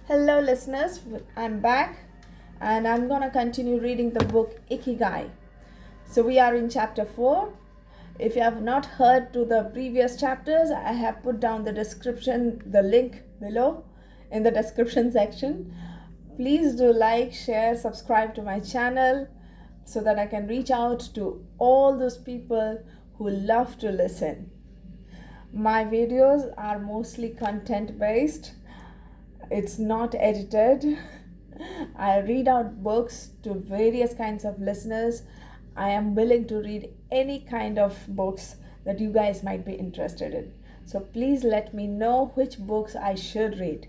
Hello, listeners. I'm back and I'm gonna continue reading the book Ikigai. So, we are in chapter 4. If you have not heard to the previous chapters, I have put down the link below in the description section. Please do like, share, subscribe to my channel so that I can reach out to all those people who love to listen. My videos are mostly content based. It's not edited. I read out books to various kinds of listeners. I am willing to read any kind of books that you guys might be interested in. So please let me know which books I should read.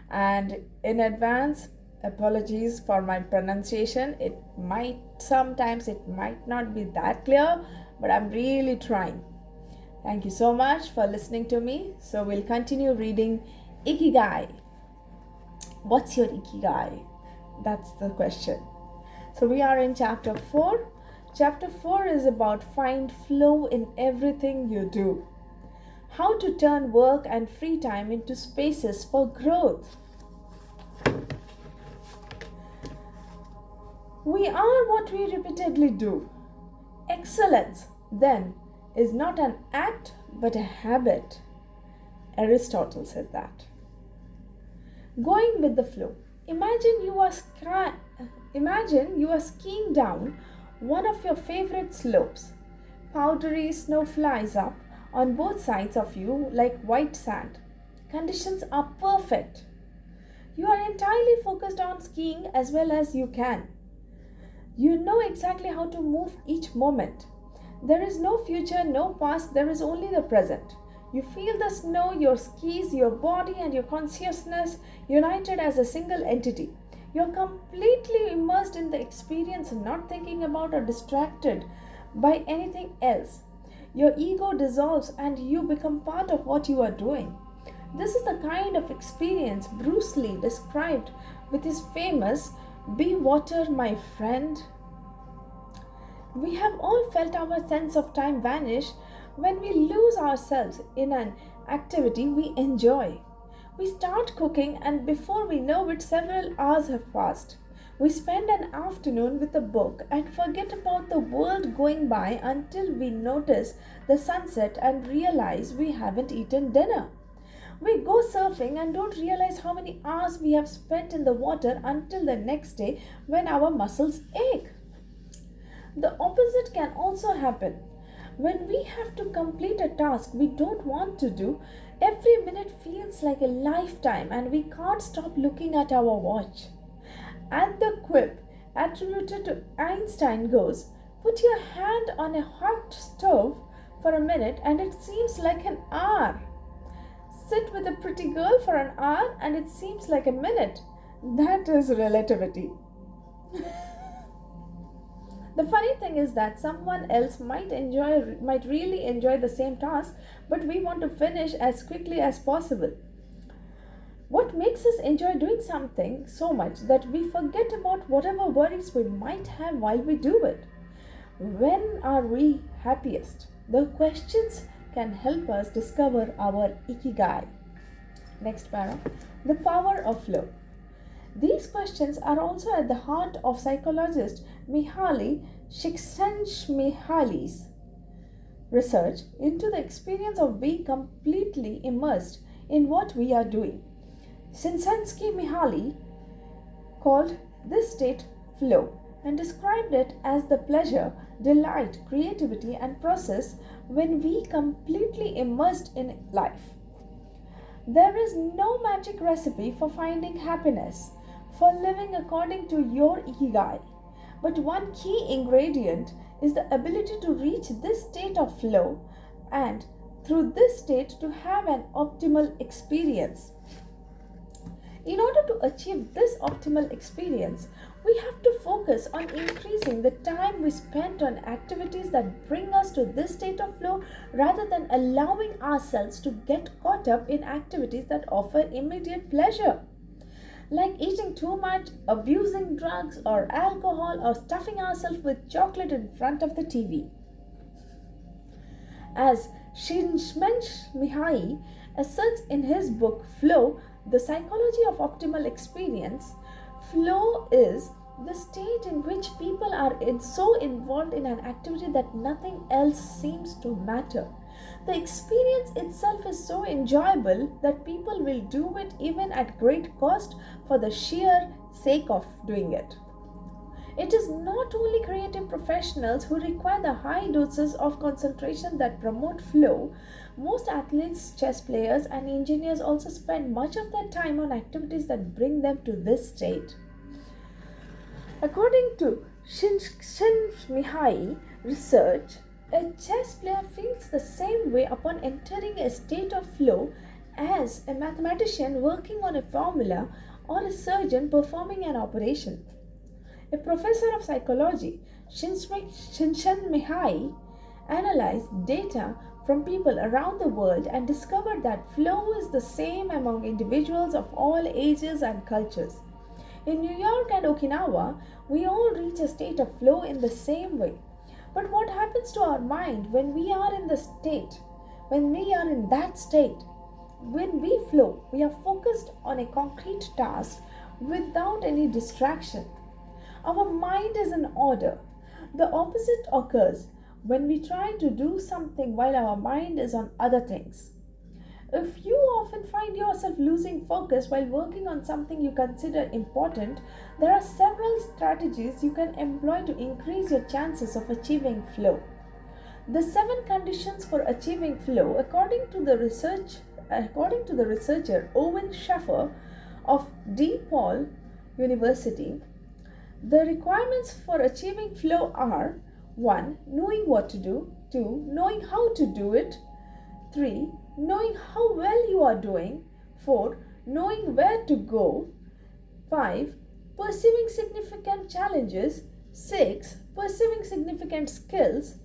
And in advance, apologies for my pronunciation. Sometimes it might not be that clear, but I'm really trying. Thank you so much for listening to me. So we'll continue reading Ikigai. What's your Ikigai? That's the question. So we are in chapter 4. Chapter 4 is about find flow in everything you do. How to turn work and free time into spaces for growth. We are what we repeatedly do. Excellence, then, is not an act but a habit. Aristotle said that. Going with the flow. Imagine you are skiing down one of your favorite slopes. Powdery snow flies up on both sides of you like white sand. Conditions are perfect. You are entirely focused on skiing as well as you can. You know exactly how to move each moment. There is no future, no past, there is only the present. You feel the snow, your skis, your body, and your consciousness united as a single entity. You're completely immersed in the experience, not thinking about or distracted by anything else. Your ego dissolves and you become part of what you are doing. This is the kind of experience Bruce Lee described with his famous "Be water, my friend." We have all felt our sense of time vanish when we lose ourselves in an activity we enjoy. We start cooking and before we know it, several hours have passed. We spend an afternoon with a book and forget about the world going by until we notice the sunset and realize we haven't eaten dinner. We go surfing and don't realize how many hours we have spent in the water until the next day when our muscles ache. The opposite can also happen. When we have to complete a task we don't want to do, every minute feels like a lifetime and we can't stop looking at our watch. And the quip attributed to Einstein goes, put your hand on a hot stove for a minute and it seems like an hour. Sit with a pretty girl for an hour and it seems like a minute. That is relativity. The funny thing is that someone else might really enjoy the same task, but we want to finish as quickly as possible. What makes us enjoy doing something so much that we forget about whatever worries we might have while we do it? When are we happiest? The questions can help us discover our Ikigai. Next paragraph. The power of flow. These questions are also at the heart of psychologist Mihaly Csikszentmihalyi's research into the experience of being completely immersed in what we are doing. Csikszentmihalyi called this state flow and described it as the pleasure, delight, creativity, and process when we completely immersed in life. There is no magic recipe for finding happiness, for living according to your Ikigai. But one key ingredient is the ability to reach this state of flow and through this state to have an optimal experience. In order to achieve this optimal experience, we have to focus on increasing the time we spend on activities that bring us to this state of flow rather than allowing ourselves to get caught up in activities that offer immediate pleasure, like eating too much, abusing drugs or alcohol, or stuffing ourselves with chocolate in front of the TV. As Csikszentmihalyi asserts in his book Flow, The psychology of optimal experience, flow is the state in which people are so involved in an activity that nothing else seems to matter. The experience itself is so enjoyable that people will do it even at great cost for the sheer sake of doing it. It is not only creative professionals who require the high doses of concentration that promote flow. Most athletes, chess players, and engineers also spend much of their time on activities that bring them to this state. According to Mihai research, a chess player feels the same way upon entering a state of flow as a mathematician working on a formula or a surgeon performing an operation. A professor of psychology, Shinshan Mihai, analyzed data from people around the world and discovered that flow is the same among individuals of all ages and cultures. In New York and Okinawa, we all reach a state of flow in the same way. But what happens to our mind when we are in that state? When we flow, we are focused on a concrete task without any distraction. Our mind is in order. The opposite occurs when we try to do something while our mind is on other things. If you often find yourself losing focus while working on something you consider important, there are several strategies you can employ to increase your chances of achieving flow. The 7 conditions for achieving flow, according to the researcher Owen Schaffer of DePaul University, the requirements for achieving flow are: 1. Knowing what to do. 2. Knowing how to do it. 3. Knowing how well you are doing. 4. Knowing where to go. 5. Perceiving significant challenges. 6. Perceiving significant skills.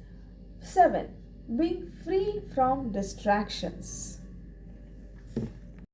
7. Being free from distractions.